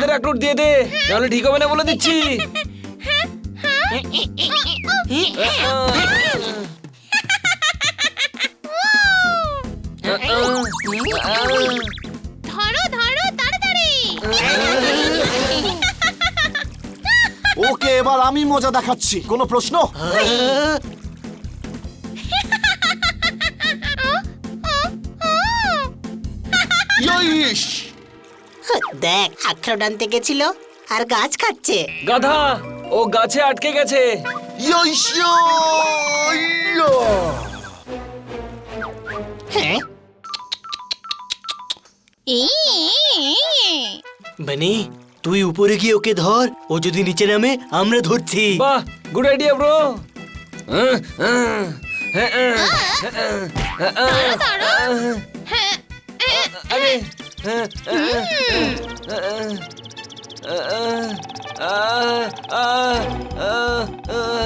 আমাদের এক নোট দিয়ে দে, নাহলে ঠিক হবে না বলে দিচ্ছি। ধরো ধরো তাড়াতাড়ি। ওকে, এবার আমি মজা দেখাচ্ছি। কোনো প্রশ্ন? ইস! দেখ, আখড়া টানতে গেছিল আর গাছ খাচ্ছে। গাধা, ও গাছে আটকে গেছে। ইস! ইয়া! হ্যাঁ, বানি, তুই উপরে গিয়ে ওকে ধর। ও যদি নিচে নামে আমরা ধরছি। বাহ, গুড আইডিয়া ব্রো। ধরো ধরো। হ্যাঁ, আরে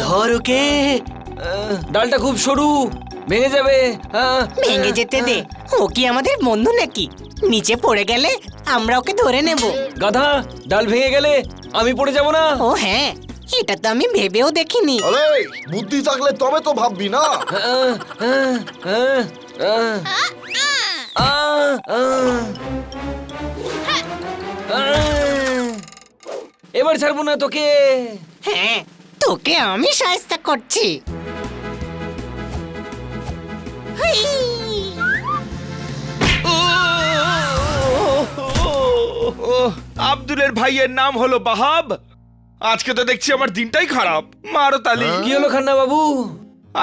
ধর ওকে। ডালটা খুব সরু, ভেঙে যাবে। ভেঙে যেতে দে। ও কি আমাদের বন্ধু নাকি? নিচে পড়ে গেলে আমরা ওকে ধরে নেব। গাধা, ডাল ভেঙে গেলে আমি পড়ে যাব না? ও হ্যাঁ, এটা তো আমি ভেবেও দেখিনি। আরে, বুদ্ধি থাকলে তবে তো ভাববি না। এবার ছাড়বো না তোকে। হ্যাঁ, তোকে আমি সাহায্য করছি। হুই। আব্দুলের ভাইয়ের নাম হলো বাহাব। আজকে তো দেখছি আমার দিনটাই খারাপ। মারো তালি। কি হলো খান্না বাবু?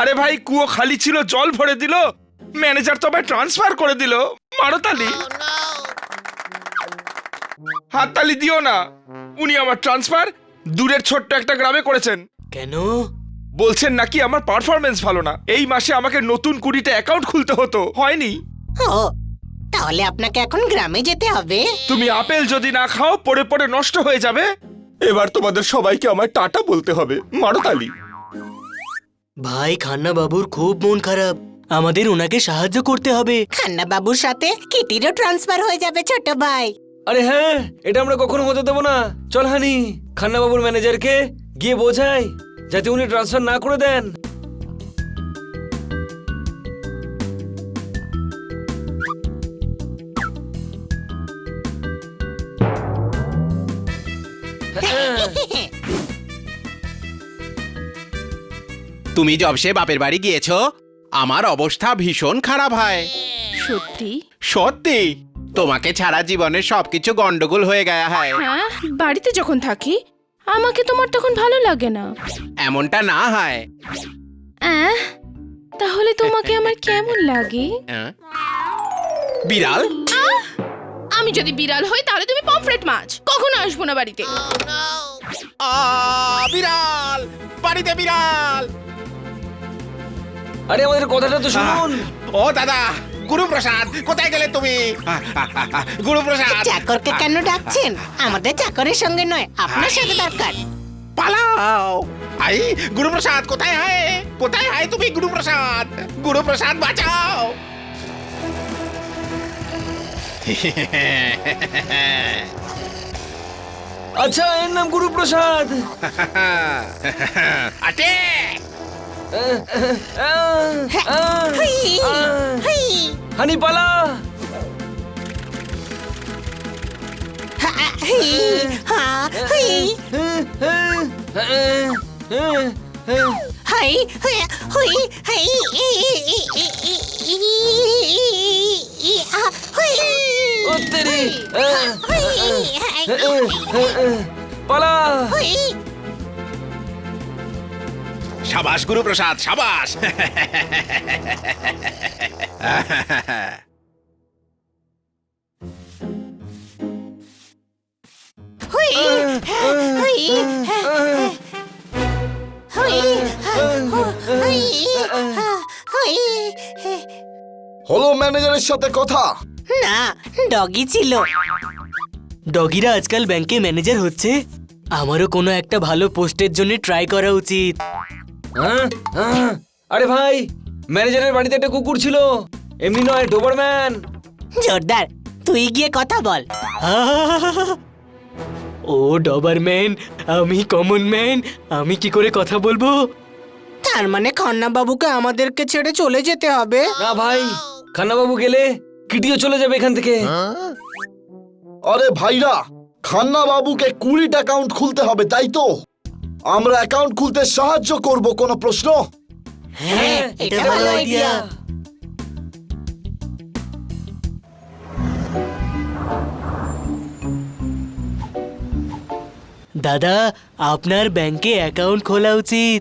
আরে ভাই, কুয়ো খালি ছিল, জল ভরে দিল। ম্যানেজার তো আমায় ট্রান্সফার করে দিল। মারো তালি। হাত তালি দিও না। উনি আমার ট্রান্সফার দূরের ছোট্ট একটা গ্রামে করেছেন। কেন? বলছেন নাকি আমার পারফরমেন্স ভালো না। এই মাসে আমাকে নতুন 20টা অ্যাকাউন্ট খুলতে হতো, হয়নি। ও, তাহলে আপনাকে এখন গ্রামে যেতে হবে। তুমি আপেল যদি না খাও, পড়ে পড়ে নষ্ট হয়ে যাবে। এবার তোমাদের সবাইকে আমায় টাটা বলতে হবে। মারো তালি। ভাই, খান্না বাবুর খুব মন খারাপ। আমাদের ওনাকে সাহায্য করতে হবে। খান্না বাবুর সাথে কিটিরও ট্রান্সফার হয়ে যাবে ছোট ভাই। আরে হ্যাঁ, এটা আমরা কখনো হতে দেবো না। চল হানি, খান্না বাবুর ম্যানেজারকে গিয়ে বোঝাই যাতে উনি ট্রান্সফার না করে দেন। তুমি জবসে বাপের বাড়ি গিয়েছো, আমার অবস্থা ভীষণ খারাপ হয়। সত্যি? সত্যি, তোমাকে ছাড়া জীবনের সবকিছু গন্ডগোল হয়ে গয়া হয়। হ্যাঁ, বাড়িতে যখন থাকি আমাকে তোমার তখন ভালো লাগে না। এমনটা না হয়। আহ, তাহলে তোমাকে আমার কেমন লাগে? বিড়াল, আমি যদি বিড়াল হই তাহলে তুমি পমফ্রেট মাছ। কখনো আসবো না বাড়িতে। বিড়াল, বাড়িতে বিড়াল। আরে আমাদের কথাটা তো শুনুন। ও দাদা, গুরুপ্রসাদ, কোথায় গেলে তুমি? গুরুপ্রসাদ, চাকরকে কেন ডাকছেন? আমাদের চাকরের সঙ্গে নয়, আপনার সাথে দরকার। পালাও। আই, গুরুপ্রসাদ কোথায় হয়? কোথায় হয় তুমি? গুরুপ্রসাদ, গুরুপ্রসাদ বাঁচাও। আচ্ছা, এর নাম গুরুপ্রসাদ। আটে, হুই, হুই, হানি পালা। হা, হুই, হা, হুই, হাই, হুই, হুই, হাই, হুই, ও তেরি, হুই, হাই, পালা। হুই। সাবাস গুরুপ্রসাদ, সাবাস। হুই, হুই, হুই, হুই, হলো ম্যানেজারের সাথে কথা। না, ডগি ছিল। ডগিরা আজকাল ব্যাংকে ম্যানেজার হচ্ছে। আমারও কোনো একটা ভালো পোস্টের জন্য ট্রাই করা উচিত। আরে ভাই, ম্যানেজারের বাড়িতে একটা কুকুর ছিল, এমনি নয়, ডোবারম্যান। জোরদার, তুই গিয়ে কথা বল। ও ডবারম্যান, আমি কমন ম্যান, আমি কি করে কথা বলবো? তার মানে খান্না বাবুকে আমাদেরকে ছেড়ে চলে যেতে হবে? না ভাই, খান্নাবাবু গেলে কিটিও চলে যাবে এখান থেকে। আরে ভাইরা, খান্না বাবুকে 20টা অ্যাকাউন্ট খুলতে হবে, তাই তো? আমরা অ্যাকাউন্ট খুলতে সাহায্য করব, কোনো প্রশ্ন? হ্যাঁ, এটা ভালো আইডিয়া। দাদা, আপনার ব্যাংকে অ্যাকাউন্ট খোলা উচিত।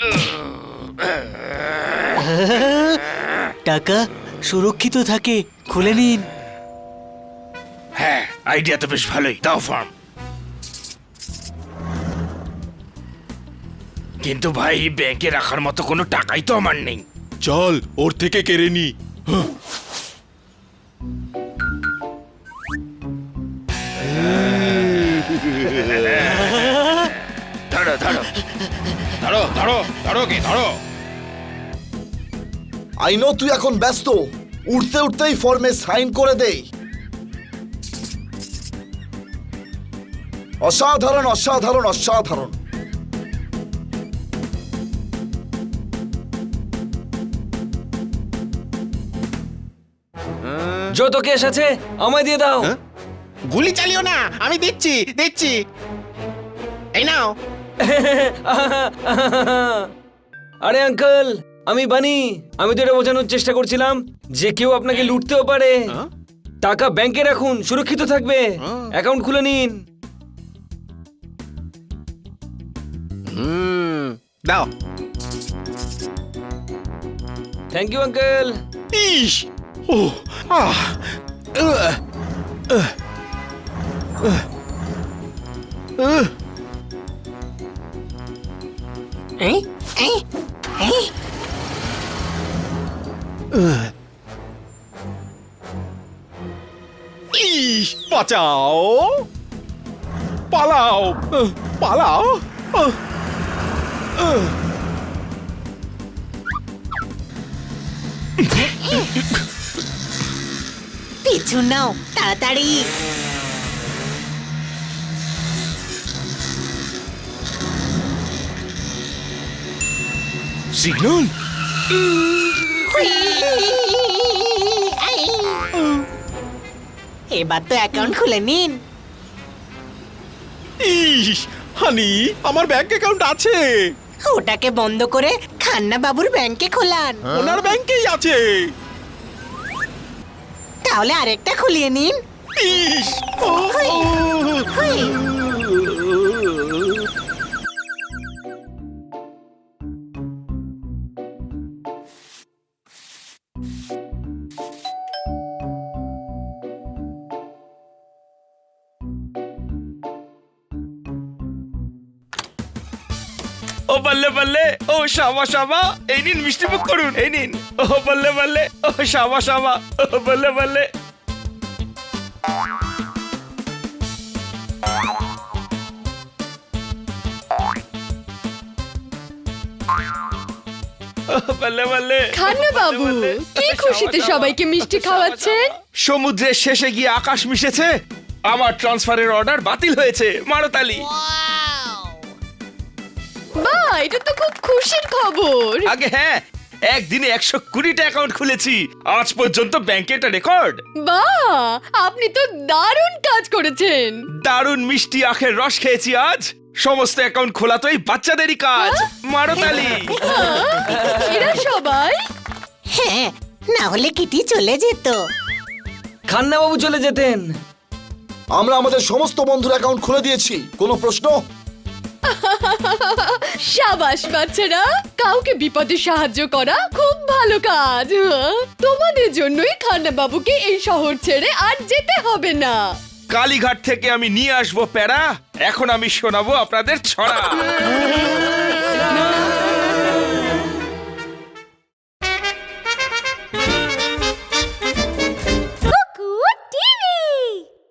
টাকা সুরক্ষিত থাকে, খুলে নিন। হ্যাঁ, আইডিয়া তো বেশ ভালোই। দাও ফর্ম। কিন্তু ভাই, ব্যাংকে রাখার মতো কোনো টাকাই তো আমার নেই। চল ওর থেকে কেড়ে নি। ধরো ধরো ধরো ধরো ধরো কে ধরো। আই নো তুই এখন ব্যস্ত, উঠতে উঠতেই ফর্মে সাইন করে দে। অসাধারণ, অসাধারণ, অসাধারণ। যত কেস আছে আমায় দিয়ে দাও। গুলি চালিও না, আমি দিচ্ছি দিচ্ছি। এই নাও। আরে আঙ্কেল, আমি বানি। আমি তো এটা বোঝানোর চেষ্টা করছিলাম যে কেউ আপনাকে লুটতেও পারে। টাকা ব্যাংকে রাখুন, সুরক্ষিত থাকবে। অ্যাকাউন্ট খুলে নিন। দাও। Thank you uncle. ইস, ও, আহ, আহ, আহ, আহ, আহ। এই, এই, এই। ইস, বাঁচাও, পালাও, পালাও। পিছু নাও, তাড়াতাড়ি। সিগন্যাল। এবার তো অ্যাকাউন্ট খুলে নিন। ইস, হানি, আমার ব্যাংক অ্যাকাউন্ট আছে। ওটাকে বন্ধ করে খান্না বাবুর ব্যাংকে খোলান। ওনার ব্যাংকেই আছে। তাহলে আরেকটা খুলিয়ে নিন। ইস, হুই, হুই। ও বল্লে বল্লে, ও শাবা শাবা, এই নিন মিষ্টি মুখ করুন, এই নিন। ও বল্লে বল্লে, ও শাবা শাবা, ও বল্লে বল্লে। ও বল্লে বল্লে। খান্না বাবু, কি খুশিতে সবাইকে মিষ্টি খাওয়াচ্ছেন? সমুদ্রের শেষে গিয়ে আকাশ মিশেছে, আমার ট্রান্সফারের অর্ডার বাতিল হয়েছে। মারতালি। বাহ, এটা তো খুব খুশির খবর। আগে হ্যাঁ, একদিনে 120টা অ্যাকাউন্ট খুলেছি। আজ পর্যন্ত ব্যাংকে এটা রেকর্ড। বাহ, আপনি তো দারুণ কাজ করেছেন। দারুণ মিষ্টি আখের রস খেয়েছি আজ। সমস্ত অ্যাকাউন্ট খোলা তো এই বাচ্চাদেরই কাজ। মারতালি। এরা সবাই হ্যাঁ, না হলে কিটি চলে যেত। খান্নাবাবু চলে যেতেন। আমরা আমাদের সমস্ত বন্ধুর অ্যাকাউন্ট খুলে দিয়েছি, কোনো প্রশ্ন? সাবাস বাচ্চারা, কাউকে বিপদে সাহায্য করা খুব ভালো কাজ। তোমাদের জন্যই খান্না বাবুকে এই শহর ছেড়ে আর যেতে হবে না। কালীঘাট থেকে আমি নিয়ে আসবো প্যারা। এখন আমি শোনাবো আপনাদের ছড়া।